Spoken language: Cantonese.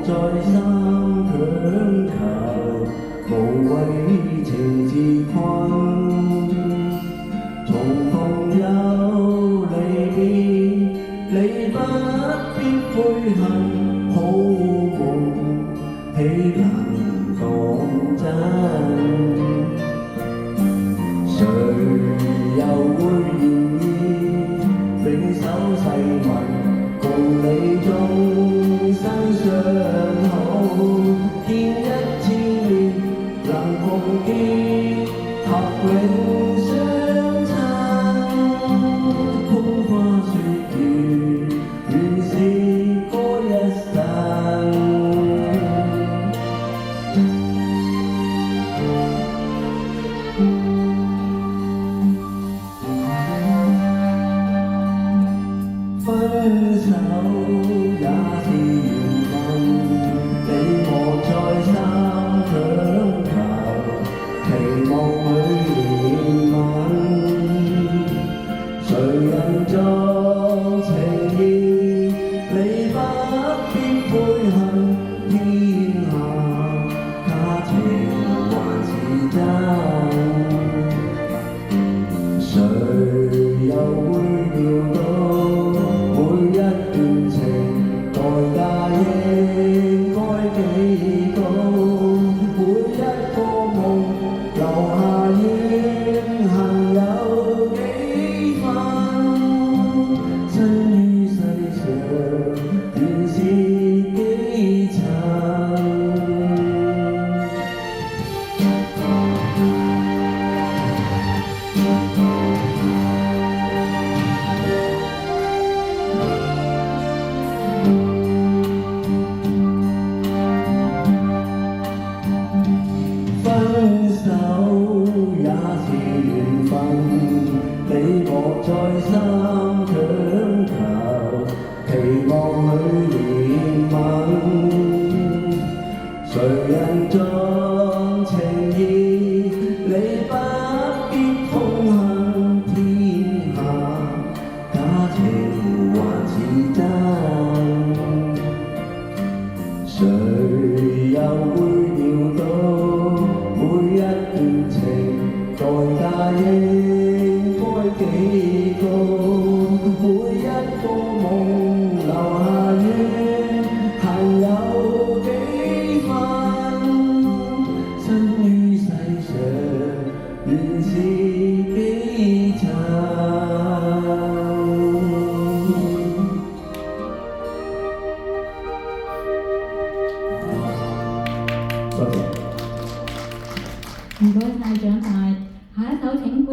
再三強求，無謂情自困。重逢有離別，你不必悔恨，好夢豈能講真？誰又會願意永守誓盟，共你終身相好，見1000年能共結合永相親。風花雪月原是嗰一生。分手也是緣分，你莫再三強求，期望裏憐憫。誰人作情義，你不必悔恨，天下假情還是真。誰又會料到每一段情代價應該幾高，每一個夢留下怨恨有幾分，身於世上原是幾層。分手也是緣分，你莫再三強求，期望裏憐憫。誰人作情義，你不必痛恨，天下假情還是真。誰又會料到每一段情代價應該幾高，每一個夢留下怨恨有幾分，身於世上原是幾層。多謝。唔該晒蔣大，下一首請杯。